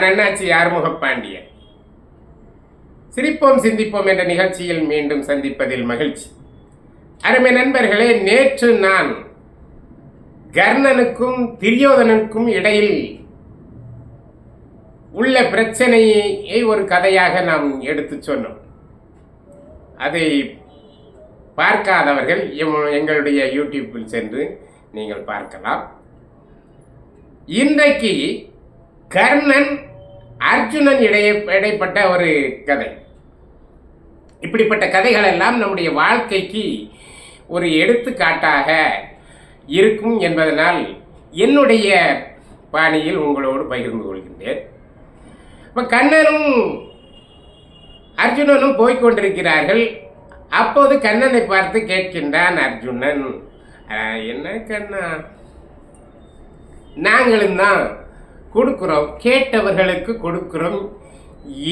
நான் அண்ணாச்சி ஆறுமுகப்பாண்டியன். சிரிப்போம் சிந்திப்போம் என்ற நிகழ்ச்சியில் மீண்டும் சந்திப்பதில் மகிழ்ச்சி. அருமை நண்பர்களே, நேற்று நான் கர்ணனுக்கும் துரியோதனனுக்கும் இடையில் உள்ள பிரச்சனையை ஒரு கதையாக நாம் எடுத்து சொன்னோம். அதை பார்க்காதவர்கள் எங்களுடைய யூடியூப்பில் சென்று நீங்கள் பார்க்கலாம். இன்றைக்கு கர்ணன் அர்ஜுனன் இடைப்பட்ட ஒரு கதை. இப்படிப்பட்ட கதைகள் எல்லாம் நம்முடைய வாழ்க்கைக்கு ஒரு எடுத்துக்காட்டாக இருக்கும் என்பதனால் என்னுடைய பாணியில் உங்களோடு பகிர்ந்து கொள்கின்றேன். இப்போ கண்ணனும் அர்ஜுனனும் போய்கொண்டிருக்கிறார்கள். அப்போது கண்ணனை பார்த்து கேட்கின்றான் அர்ஜுனன், என்ன கண்ணா, நாங்களும் தான் கொடுக்கிறோம், கேட்டவர்களுக்கு கொடுக்கிறோம்,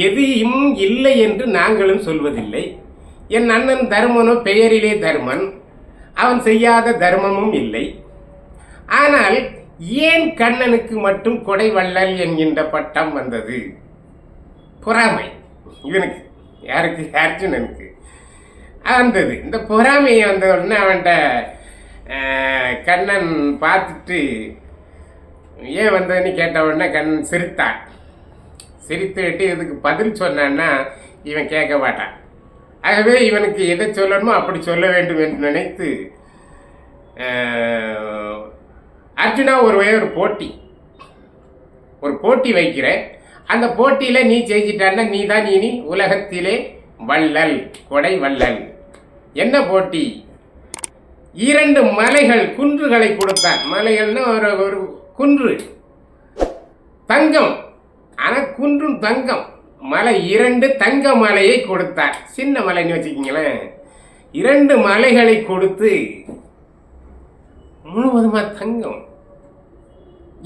எதையும் இல்லை என்று நாங்களும் சொல்வதில்லை. என் அண்ணன் தர்மனோ பெயரிலே தர்மன், அவன் செய்யாத தர்மமும் இல்லை. ஆனால் ஏன் கண்ணனுக்கு மட்டும் கொடைவள்ளல் என்கின்ற பட்டம் வந்தது? பொறாமை இவனுக்கு, யாருக்கு? அர்ஜுனனுக்கு வந்தது. இந்த பொறாமையை வந்த உடனே அவன்கிட்ட கண்ணன் பார்த்துட்டு ஏன் வந்ததுன்னு கேட்ட உடனே கண்ணன் சிரித்தான். சிரித்துட்டு இதுக்கு பதில் சொன்னான்னா இவன் கேட்க மாட்டான். ஆகவே இவனுக்கு எதை சொல்லணுமோ அப்படி சொல்ல வேண்டும் என்று நினைத்து, அர்ஜுனா ஒரு போட்டி வைக்கிறேன். அந்த போட்டியில் நீ ஜெயிச்சிட்டான்னா நீ தான் இனி உலகத்திலே வள்ளல், கொடை வள்ளல். என்ன போட்டி? 2 மலைகள், குன்றுகளை கொடுத்தான். மலைகள்னு ஒரு குன்று தங்கம், ஆனால் குன்றும் தங்கம். மலை 2 தங்க மலையை கொடுத்தார். சின்ன மலைன்னு வச்சுக்கிங்களேன். 2 மலைகளை கொடுத்து முழுவதுமா தங்கம்.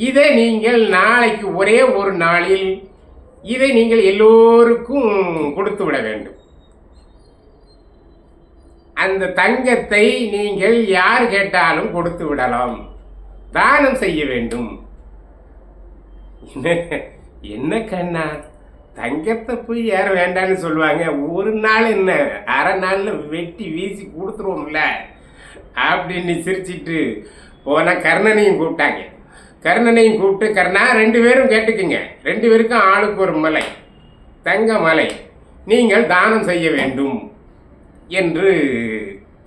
இதை நீங்கள் நாளைக்கு ஒரே ஒரு நாளில் இதை நீங்கள் எல்லோருக்கும் கொடுத்து விட வேண்டும். அந்த தங்கத்தை நீங்கள் யார் கேட்டாலும் கொடுத்து விடலாம், தானம் செய்ய வேண்டும். என்ன கண்ணா, தங்கத்தை போய் யார் வேண்டான்னு சொல்லுவாங்க? ஒரு நாள் என்ன, அரை நாளில் வெட்டி வீசி கொடுத்துருவோம்ல அப்படின்னு சிரிச்சிட்டு போனால் கர்ணனையும் கூப்பிட்டாங்க. கர்ணனையும் கூப்பிட்டு, கர்ணா 2 பேரும் கேட்டுக்குங்க, 2 பேருக்கும் ஆளுக்கு ஒரு மலை, தங்க மலை, நீங்கள் தானம் செய்ய வேண்டும் என்று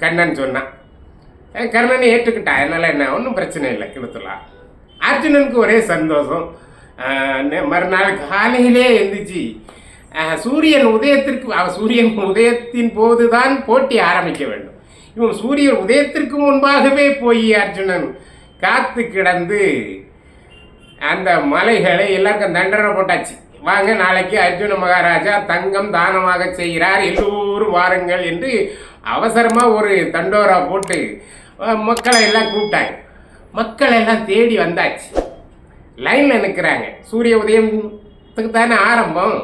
கண்ணன் சொன்னான். கர்ணனை ஏற்றுக்கிட்டான். அதனால் என்ன, ஒன்றும் பிரச்சனை இல்லை, கொடுத்துடலாம். அர்ஜுனனுக்கு ஒரே சந்தோஷம். மறுநாள் காலையிலே எழுந்திரிச்சு சூரியன் உதயத்தின் போது தான் போட்டி ஆரம்பிக்க வேண்டும். இவன் சூரியன் உதயத்திற்கு முன்பாகவே போய் அர்ஜுனன் காத்து கிடந்து அந்த மலைகளை எல்லாருக்கும் தண்டனை போட்டாச்சு. வாங்க, நாளைக்கு அர்ஜுன மகாராஜா தங்கம் தானமாக செய்கிறார், எல்லோரும் வாருங்கள் என்று அவசரமாக ஒரு தண்டோரா போட்டு மக்களை எல்லாம் கூப்பிட்டாங்க. மக்கள் எல்லாம் தேடி வந்தாச்சு. லைனில் நிற்கிறாங்க. சூரிய உதயத்துக்கு தானே ஆரம்பம்.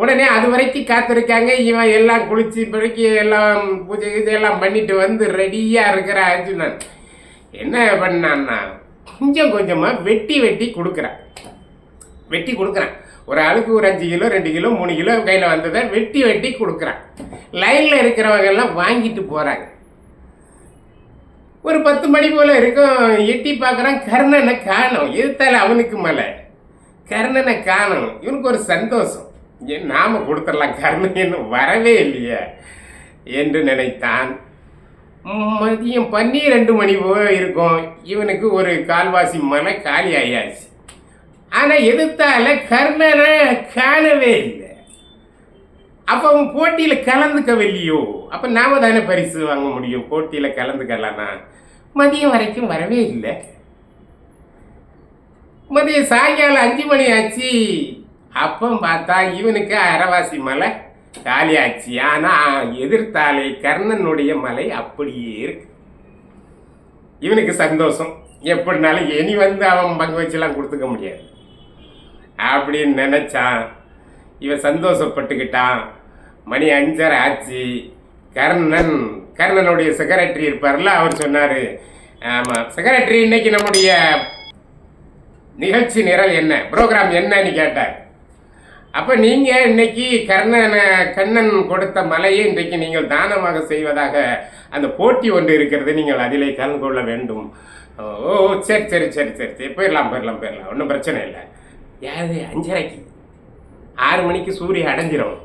உடனே அது வரைக்கும் காத்திருக்காங்க. இவன் எல்லாம் குளிச்சு பிறக்கி எல்லாம் பூஜை இதெல்லாம் பண்ணிட்டு வந்து ரெடியாக இருக்கிற அர்ஜுனன் என்ன பண்ணான்னா, கொஞ்சம் கொஞ்சமாக வெட்டி கொடுக்குறான். ஒரு ஆளுக்கு ஒரு 5 கிலோ 2 கிலோ 3 கிலோ கையில் வந்ததை வெட்டி கொடுக்குறான். லைனில் இருக்கிறவங்க எல்லாம் வாங்கிட்டு போகிறாங்க. ஒரு 10 மணி போல் இருக்கும். எட்டி பார்க்குறான், கர்ணனை காணும். எதிர்த்தால அவனுக்கு மலை, கர்ணனை காணும். இவனுக்கு ஒரு சந்தோஷம், நாம கொடுத்துடலாம், கர்ணன் இன்னும் வரவே இல்லையே என்று நினைத்தான். மதியம் 12 மணி போல் இருக்கும். இவனுக்கு ஒரு கால்வாசி மலை காலி ஆயாச்சு. ஆனால் எதிர்த்தால கர்ணனை காணவே இல்லை. அப்போ அவன் போட்டியில் கலந்துக்கவில்லையோ? அப்போ நாம தானே பரிசு வாங்க முடியும். போட்டியில் கலந்துக்கலான்னா மதியம் வரைக்கும் வரவே இல்லை. மதியம் சாயங்காலம் 5 மணி ஆச்சு. அப்போ பார்த்தா இவனுக்கு அரைவாசி மலை காலி ஆச்சு. ஆனால் எதிர்த்தாலே கர்ணனுடைய மலை அப்படியே இருக்கு. இவனுக்கு சந்தோஷம். எப்படினாலும் இனி வந்து அவன் பங்கு வச்சுலாம் கொடுத்துக்க முடியாது அப்படின்னு நினைச்சான். இவன் சந்தோஷப்பட்டுக்கிட்டான். மணி 5:30 ஆச்சு. கர்ணனுடைய செக்ரட்டரி இருப்பார்ல, அவர் சொன்னார், ஆமாம் செக்ரட்டரி, இன்னைக்கு நம்முடைய நிகழ்ச்சி நிரல் என்ன, ப்ரோக்ராம் என்னன்னு கேட்டார். அப்ப நீங்க இன்னைக்கு கண்ணன் கொடுத்த மலையை இன்றைக்கு நீங்கள் தானமாக செய்வதாக அந்த போட்டி ஒன்று இருக்கிறது, நீங்கள் அதிலே கலந்து கொள்ள வேண்டும். ஓ சரி சரி சரி சரி சரி போயிடலாம் ஒன்றும் பிரச்சனை இல்லை. யாரு 5:30க்கு 6 மணிக்கு சூரியன் அடைஞ்சிரும்,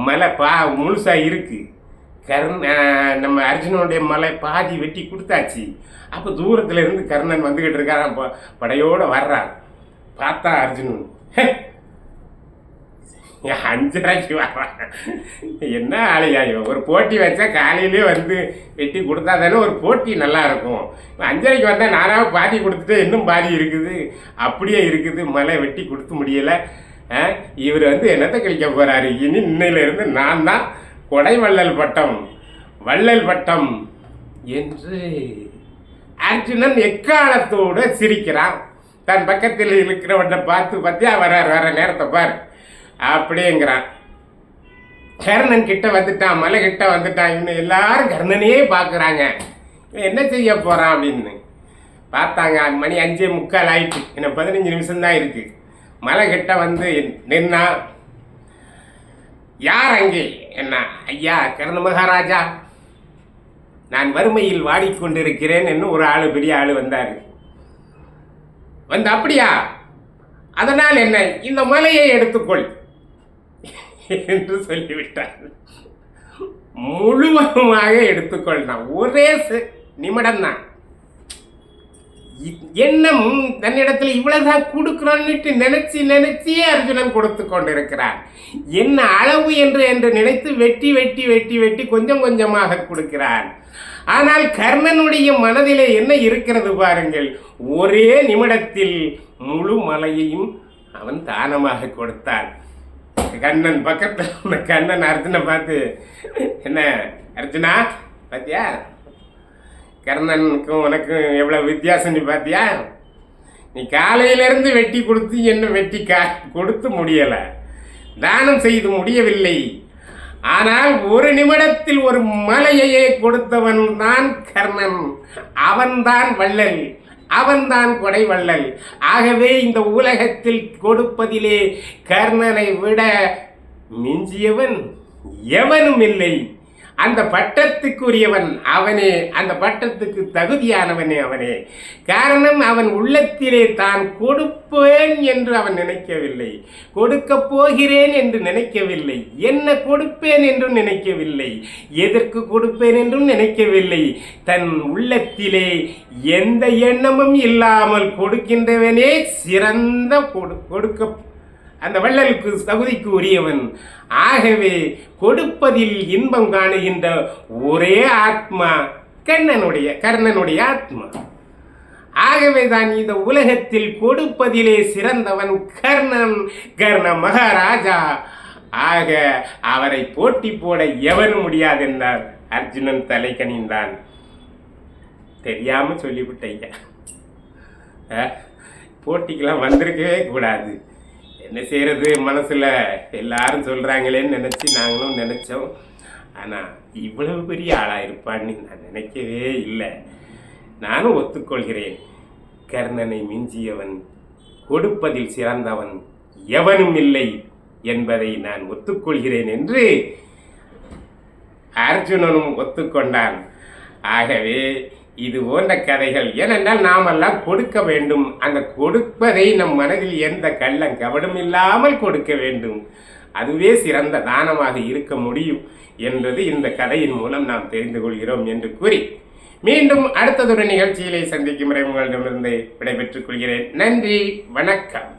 மலை முழுசா இருக்கு. நம்ம அர்ஜுனனுடைய மலை பாதி வெட்டி கொடுத்தாச்சு. அப்போ தூரத்துல இருந்து கர்ணன் வந்துகிட்டு இருக்காரான், படையோட வர்றான். பார்த்தா அர்ஜுனன் 5:30க்கு வர்றான். என்ன ஆளையா ஒரு போட்டி வச்சா காலையிலே வந்து வெட்டி கொடுத்தா தானே ஒரு போட்டி நல்லா இருக்கும். 5:30க்கு வந்தால் நானாவது பாதி கொடுத்துட்டு இன்னும் பாதி இருக்குது, அப்படியே இருக்குது, மலை வெட்டி கொடுத்து முடியலை. இவர் வந்து என்னத்தை கழிக்க போறாரு, இனி இன்னையிலிருந்து நான் தான் கொடை வள்ளல் பட்டம் என்று அர்ஜுனன் எக்காலத்தோடு சிரிக்கிறான். தன் பக்கத்தில் இருக்கிறவனை பார்த்தியா வர நேரத்தை பார் அப்படிங்கிறான். கர்ணன் கிட்ட வந்துட்டான், மலை கிட்ட வந்துட்டான். இன்னும் எல்லாரும் கர்ணனையே பார்க்குறாங்க, என்ன செய்ய போறான் அப்படின்னு பார்த்தாங்க. மணி 5:45 ஆயிட்டு, இன்னும் 15 நிமிஷம்தான் இருக்கு. மலை கிட்ட வந்து நின்னா, யார் அங்கே? என்ன? ஐயா கர்ண மகாராஜா, நான் வறுமையில் வாடிக்கொண்டிருக்கிறேன் என்று ஒரு ஆளு, பெரிய ஆளு வந்தார். அப்படியா, அதனால் என்ன, இந்த மலையை எடுத்துக்கொள் என்று சொல்லிவிட்டார். முழுவதுமாக எடுத்துக்கொள்ளான், ஒரே நிமிடம் தான். எண்ணம் தன்னிடத்துல இவ்வளவுதான் கொடுக்கிறோன்னு நினைச்சு அர்ஜுனன் கொடுத்து கொண்டிருக்கிறார். என்ன அளவு என்று நினைத்து வெட்டி கொஞ்சம் கொஞ்சமாக கொடுக்கிறான். ஆனால் கர்ணனுடைய மனதிலே என்ன இருக்கிறது பாருங்கள், ஒரே நிமிடத்தில் முழு மலையையும் அவன் தானமாக கொடுத்தான். கண்ணன் பக்கத்தில் கண்ணன் அர்ஜுனை பார்த்து, என்ன அர்ஜுனா பாத்தியா, கர்ணனுக்கும் உனக்கும் எவ்வளவு வித்தியாசம் நீ பார்த்தியா? நீ காலையிலிருந்து வெட்டி கொடுத்து என்ன வெட்டி கொடுத்து முடியலை, தானம் செய்து முடியவில்லை. ஆனால் ஒரு நிமிடத்தில் ஒரு மலையையே கொடுத்தவன் தான் கர்ணன். அவன்தான் வள்ளல், அவன்தான் கொடை வள்ளல். ஆகவே இந்த உலகத்தில் கொடுப்பதிலே கர்ணனை விட மிஞ்சியவன் எவனும் இல்லை. அந்த பட்டத்துக்குரியவன் அவனே, அந்த பட்டத்துக்கு தகுதியானவனே அவனே. காரணம், அவன் உள்ளத்திலே தான் கொடுப்பேன் என்று அவன் நினைக்கவில்லை, கொடுக்க போகிறேன் என்று நினைக்கவில்லை, என்ன கொடுப்பேன் என்றும் நினைக்கவில்லை, எதற்கு கொடுப்பேன் என்றும் நினைக்கவில்லை. தன் உள்ளத்திலே எந்த எண்ணமும் இல்லாமல் கொடுக்கின்றவனே சிறந்த கொடுக்க அந்த வள்ளலுக்கு தகுதிக்கு உரியவன். ஆகவே கொடுப்பதில் இன்பம் காணுகின்ற ஒரே ஆத்மா கர்ணனுடைய ஆத்மா. ஆகவே தான் இந்த உலகத்தில் கொடுப்பதிலே சிறந்தவன் கர்ண மகாராஜா. ஆக அவரை போட்டி போட எவனும் முடியாது என்றார். அர்ஜுனன் தலை கனிந்தான். தெரியாம சொல்லிவிட்டீங்க, போட்டிக்கெல்லாம் வந்திருக்கவே கூடாது. என்ன செய்யறது, மனசுல எல்லாரும் சொல்றாங்களேன்னு நினைச்சு நாங்களும் நினைச்சோம். ஆனா இவ்வளவு பெரிய ஆளா இருப்பான்னு நான் நினைக்கவே இல்லை. நானும் ஒத்துக்கொள்கிறேன், கர்ணனை மிஞ்சியவன், கொடுப்பதில் சிறந்தவன் எவனும் இல்லை என்பதை நான் ஒத்துக்கொள்கிறேன் என்று அர்ஜுனனும் ஒத்துக்கொண்டான். ஆகவே இது போன்ற கதைகள், ஏனென்றால் நாமெல்லாம் கொடுக்க வேண்டும். அந்த கொடுப்பதை நம் மனதில் எந்த கள்ளம் கபடம் இல்லாமல் கொடுக்க வேண்டும். அதுவே சிறந்த தானமாக இருக்க முடியும் என்பது இந்த கதையின் மூலம் நாம் தெரிந்து கொள்கிறோம் என்று கூறி, மீண்டும் அடுத்ததொரு நிகழ்ச்சியிலே சந்திக்கும் வரை உங்களிடமிருந்து விடைபெற்றுக் கொள்கிறேன். நன்றி, வணக்கம்.